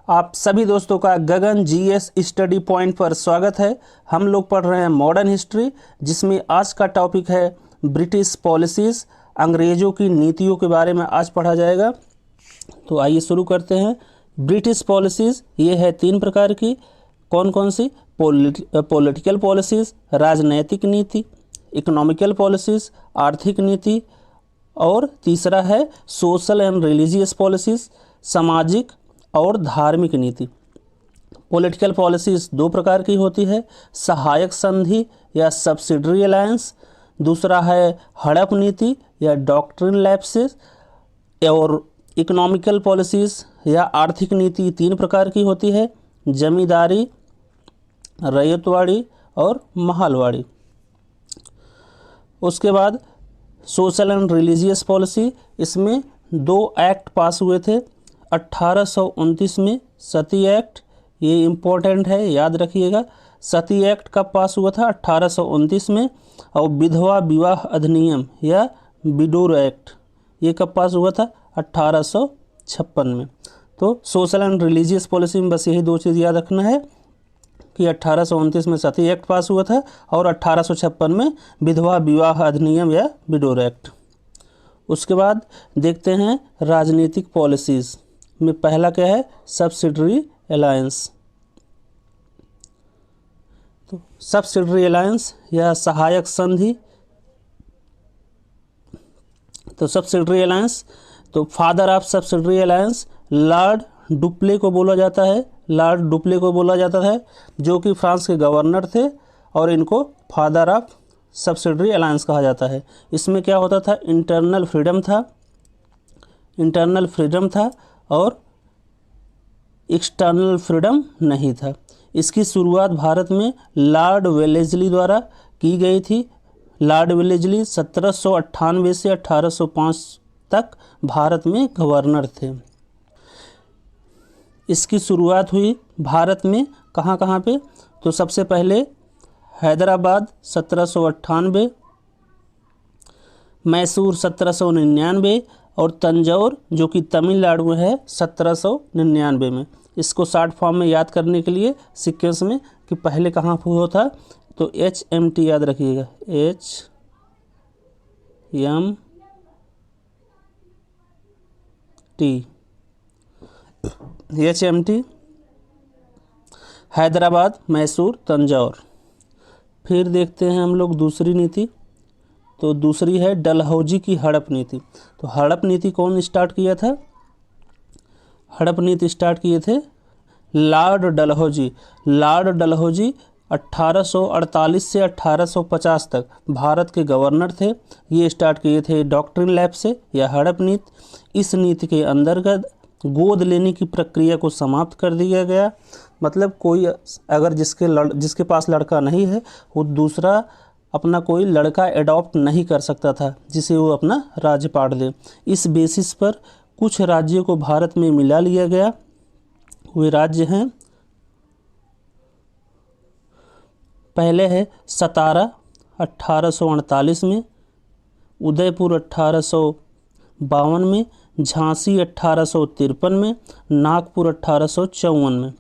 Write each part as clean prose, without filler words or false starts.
आप सभी दोस्तों का गगन जीएस स्टडी पॉइंट पर स्वागत है। हम लोग पढ़ रहे हैं मॉडर्न हिस्ट्री, जिसमें आज का टॉपिक है ब्रिटिश पॉलिसीज़। अंग्रेज़ों की नीतियों के बारे में आज पढ़ा जाएगा। तो आइए शुरू करते हैं। ब्रिटिश पॉलिसीज़ ये है 3 प्रकार की। कौन कौन सी? पॉलिटिकल पॉलिसीज़, राजनैतिक नीति, इकोनॉमिकल पॉलिसीज़, आर्थिक नीति, और तीसरा है सोशल एंड रिलीजियस पॉलिसीज़, सामाजिक और धार्मिक नीति। पॉलिटिकल पॉलिसीज़ 2 प्रकार की होती है, सहायक संधि या सब्सिडरी अलायंस, दूसरा है हड़प नीति या डॉक्ट्रिन लैप्सेस, और इकोनॉमिकल पॉलिसीज़ या आर्थिक नीति 3 प्रकार की होती है, जमींदारी, रैयतवाड़ी और महलवाड़ी। उसके बाद सोशल एंड रिलीजियस पॉलिसी, इसमें 2 एक्ट पास हुए थे 1829 में। सती एक्ट, ये इम्पोर्टेंट है, याद रखिएगा। सती एक्ट कब पास हुआ था? 1829 में। और विधवा विवाह अधिनियम या विडोर एक्ट, ये कब पास हुआ था? 1856 में। तो सोशल एंड रिलीजियस पॉलिसी में बस यही 2 चीज़ याद रखना है कि 1829 में सती एक्ट पास हुआ था और 1856 में विधवा विवाह अधिनियम या विडोर एक्ट। उसके बाद देखते हैं राजनीतिक पॉलिसीज़ में पहला क्या है? Subsidiary alliance. तो सब्सिडरी अलायंस या सहायक संधि, तो सब्सिडरी अलायंस, तो father of subsidiary alliance Lord Dupleix को बोला जाता है। लॉर्ड डुप्ले को बोला जाता है, जो कि फ्रांस के गवर्नर थे, और इनको फादर ऑफ सब्सिडरी अलायंस कहा जाता है। इसमें क्या होता था? इंटरनल फ्रीडम था और एक्सटर्नल फ्रीडम नहीं था। इसकी शुरुआत भारत में लॉर्ड वेलेस्ली द्वारा की गई थी। लॉर्ड वेलेस्ली 1798 से 1805 तक भारत में गवर्नर थे। इसकी शुरुआत हुई भारत में कहाँ पे? तो सबसे पहले हैदराबाद 1798, मैसूर 1799 और तंजौर, जो कि तमिलनाडु में है, 1799 में। इसको शॉर्ट फॉर्म में याद करने के लिए सीक्वेंस में कि पहले कहाँ हुआ था, तो HMT याद रखिएगा, HMT, हैदराबाद, मैसूर, तंजौर। फिर देखते हैं हम लोग दूसरी नीति। तो दूसरी है डलहौजी की हड़प नीति। तो हड़प नीति कौन स्टार्ट किया था? हड़प नीति स्टार्ट किए थे लॉर्ड डलहौजी। लॉर्ड डलहौजी 1848 से 1850 तक भारत के गवर्नर थे। ये स्टार्ट किए थे डॉक्ट्रिन लैप्से या हड़प नीति। इस नीति के अंतर्गत गोद लेने की प्रक्रिया को समाप्त कर दिया गया। मतलब कोई अगर जिसके पास लड़का नहीं है, वो दूसरा अपना कोई लड़का एडॉप्ट नहीं कर सकता था, जिसे वो अपना राज्य पाट दे। इस बेसिस पर कुछ राज्यों को भारत में मिला लिया गया। वे राज्य हैं, पहले है सतारा 1848 में, उदयपुर 1852 में, झांसी 1853 में, नागपुर 1854 में।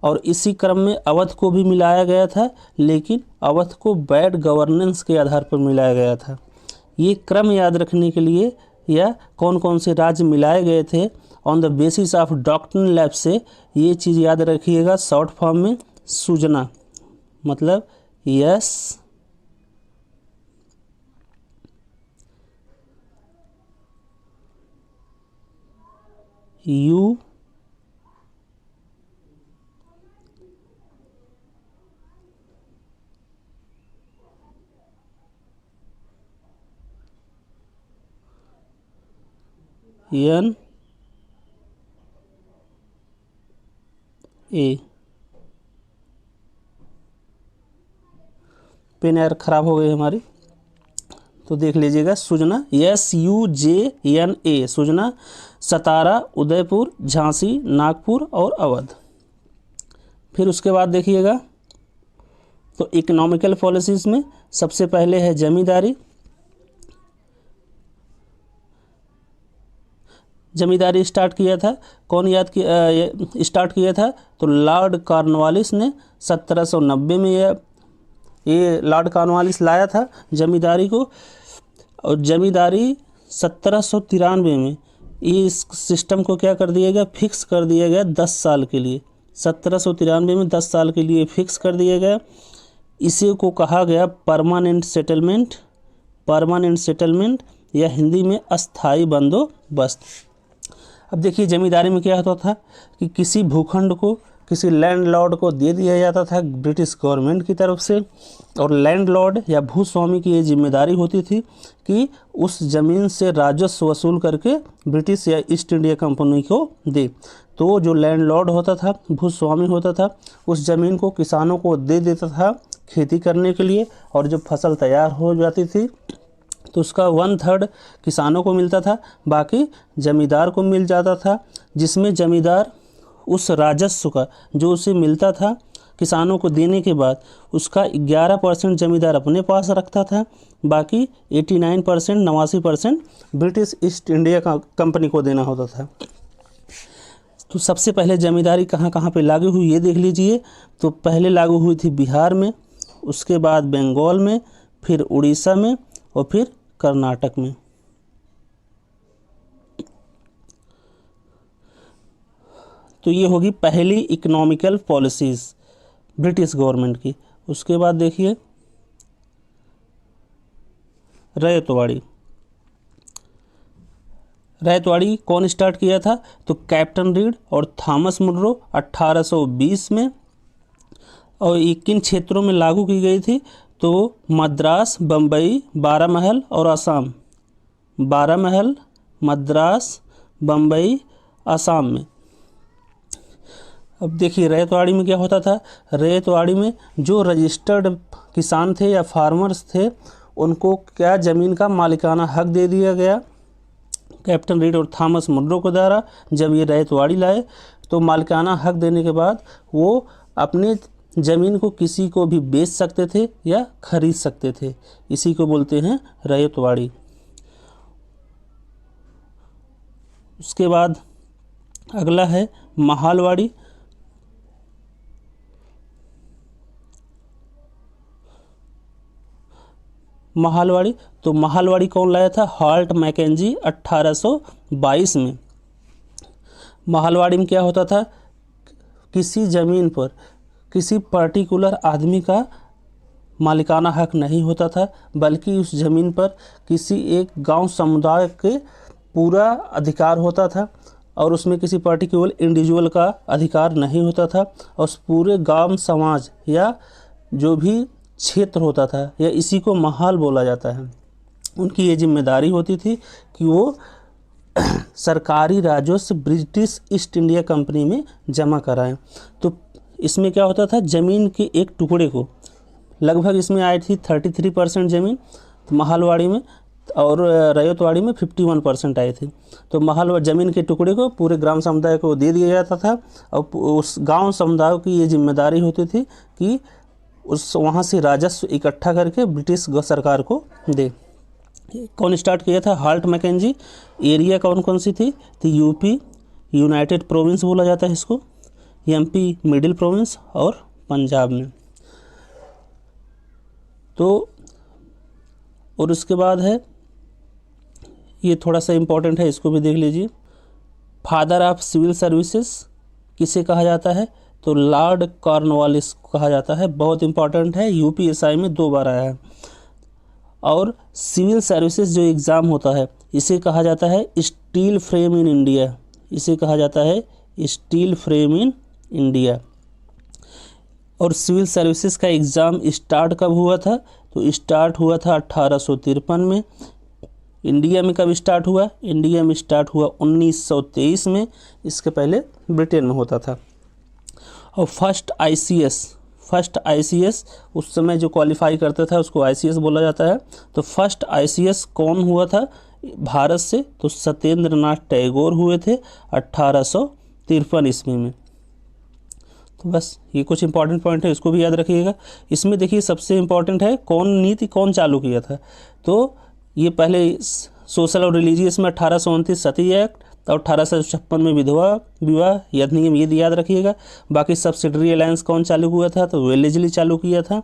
और इसी क्रम में अवध को भी मिलाया गया था, लेकिन अवध को बैड गवर्नेंस के आधार पर मिलाया गया था। ये क्रम याद रखने के लिए, या कौन कौन से राज्य मिलाए गए थे on the basis of doctrine lapse, ये चीज़ याद रखिएगा शॉर्ट फॉर्म में सूजना, मतलब SUNA। पेन यार खराब हो गई हमारी, तो देख लीजिएगा। सूजना SUJNA, सूजना, सतारा, उदयपुर, झांसी, नागपुर और अवध। फिर उसके बाद देखिएगा, तो इकोनॉमिकल पॉलिसीज़ में सबसे पहले है जमींदारी। जमींदारी स्टार्ट किया था? कौन स्टार्ट किया था? तो लॉर्ड कॉर्नवालिस ने 1790 में ये लॉर्ड कॉर्नवालिस लाया था जमींदारी को। और जमींदारी 1793 में इस सिस्टम को क्या कर दिया गया? फिक्स कर दिया गया 10 साल के लिए। 1793 में 10 साल के लिए फिक्स कर दिया गया। इसी को कहा गया परमानेंट सेटलमेंट, परमानेंट सेटलमेंट या हिंदी में अस्थाई बंदोबस्त। अब देखिए जमींदारी में क्या होता था कि किसी भूखंड को किसी लैंडलॉर्ड को दे दिया जाता था ब्रिटिश गवर्नमेंट की तरफ से, और लैंडलॉर्ड या भूस्वामी की ये जिम्मेदारी होती थी कि उस ज़मीन से राजस्व वसूल करके ब्रिटिश या ईस्ट इंडिया कंपनी को दे। तो जो लैंडलॉर्ड होता था, भूस्वामी होता था, उस ज़मीन को किसानों को दे देता था खेती करने के लिए, और जब फसल तैयार हो जाती थी तो उसका 1/3 किसानों को मिलता था, बाकी ज़मींदार को मिल जाता था, जिसमें ज़मींदार उस राजस्व का जो उसे मिलता था किसानों को देने के बाद उसका 11% ज़मींदार अपने पास रखता था, बाकी 89% 89% ब्रिटिश ईस्ट इंडिया कंपनी को देना होता था। तो सबसे पहले ज़मींदारी कहाँ कहाँ पे लागू हुई ये देख लीजिए। तो पहले लागू हुई थी बिहार में, उसके बाद बंगाल में, फिर उड़ीसा में और फिर कर्नाटक में। तो ये होगी पहली इकोनॉमिकल पॉलिसीज़ ब्रिटिश गवर्नमेंट की। उसके बाद देखिए रैयतवाड़ी। रैयतवाड़ी कौन स्टार्ट किया था? तो कैप्टन रीड और थॉमस मुनरो 1820 में। और ये किन क्षेत्रों में लागू की गई थी? तो मद्रास, बम्बई, बारामहल और असम। बारामहल, मद्रास, बम्बई, असम में। अब देखिए रैयतवाड़ी में क्या होता था? रैयतवाड़ी में जो रजिस्टर्ड किसान थे या फार्मर्स थे उनको क्या ज़मीन का मालिकाना हक दे दिया गया कैप्टन रीड और थॉमस मुनरो के द्वारा। जब ये रैयतवाड़ी लाए तो मालिकाना हक देने के बाद वो अपने ज़मीन को किसी को भी बेच सकते थे या खरीद सकते थे। इसी को बोलते हैं रैयतवाड़ी। उसके बाद अगला है महालवाड़ी। महालवाड़ी, तो महालवाड़ी कौन लाया था? हार्ट मैकेंजी 1822 में। महालवाड़ी में क्या होता था? किसी ज़मीन पर किसी पर्टिकुलर आदमी का मालिकाना हक नहीं होता था, बल्कि उस ज़मीन पर किसी एक गांव समुदाय के पूरा अधिकार होता था, और उसमें किसी पर्टिकुलर इंडिविजुअल का अधिकार नहीं होता था। और उस पूरे गांव समाज या जो भी क्षेत्र होता था, या इसी को महाल बोला जाता है, उनकी ये जिम्मेदारी होती थी कि वो सरकारी राजस्व ब्रिटिश ईस्ट इंडिया कंपनी में जमा कराएं। तो इसमें क्या होता था? ज़मीन के एक टुकड़े को लगभग इसमें आई थी 33% ज़मीन तो महालवाड़ी में, और रैयतवाड़ी में 51% आई थी। तो महालवाड़ी ज़मीन के टुकड़े को पूरे ग्राम समुदाय को दे दिया जाता था, और उस गांव समुदाय की ये जिम्मेदारी होती थी कि उस वहाँ से राजस्व इकट्ठा करके ब्रिटिश सरकार को दे। कौन स्टार्ट किया था? Heart McKenzie. एरिया कौन कौन सी थी? तो यूपी, यूनाइटेड प्रोविंस बोला जाता है इसको, एमपी मिडिल प्रोविंस और पंजाब में। तो और उसके बाद है ये थोड़ा सा इम्पोर्टेंट है, इसको भी देख लीजिए। फादर ऑफ सिविल सर्विसेज किसे कहा जाता है? तो लॉर्ड कॉर्नवालिस कहा जाता है। बहुत इंपॉर्टेंट है, यूपीएसआई में 2 बार आया है। और सिविल सर्विसेज जो एग्ज़ाम होता है इसे कहा जाता है स्टील फ्रेम इन इंडिया। इसे कहा जाता है स्टील फ्रेम इन इंडिया। और सिविल सर्विसेज का एग्ज़ाम स्टार्ट कब हुआ था? तो स्टार्ट हुआ था 1853 में। इंडिया में कब स्टार्ट हुआ? इंडिया में स्टार्ट हुआ 1923 में। इसके पहले ब्रिटेन में होता था। और फर्स्ट आईसीएस उस समय जो क्वालिफाई करता था उसको आईसीएस बोला जाता है। तो फर्स्ट आईसीएस कौन हुआ था भारत से? तो सत्येंद्र नाथ टैगोर हुए थे 1853 ईस्वी में। तो बस ये कुछ इंपॉर्टेंट पॉइंट है, इसको भी याद रखिएगा। इसमें देखिए सबसे इम्पॉर्टेंट है नीति कौन चालू किया था? तो ये पहले सोशल और रिलीजियस में 1829 सती एक्ट, तो 1856 में विधवा विवाह यह अधिनियम ये याद रखिएगा। बाकी सब्सिडरी अलायंस कौन चालू हुआ था, तो वेलेस्ली चालू किया था।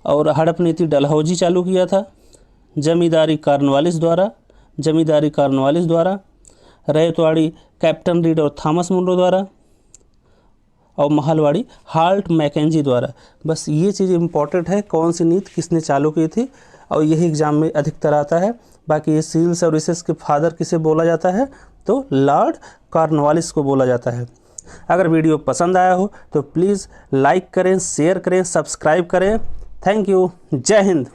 और हड़प नीति डलहौजी चालू किया था। जमींदारी कॉर्नवालिस द्वारा, रैयतवाड़ी कैप्टन रीड और थॉमस मुनरो द्वारा, और महलवाड़ी हाल्ट मैकेंजी द्वारा। बस ये चीज़ इंपॉर्टेंट है, कौन सी नीति किसने चालू की थी, और यही एग्जाम में अधिकतर आता है। बाकी ये सिविल सर्विसेज के फादर किसे बोला जाता है, तो लॉर्ड कॉर्नवालिस को बोला जाता है। अगर वीडियो पसंद आया हो तो प्लीज़ लाइक करें, शेयर करें, सब्सक्राइब करें। Thank you. जय हिंद।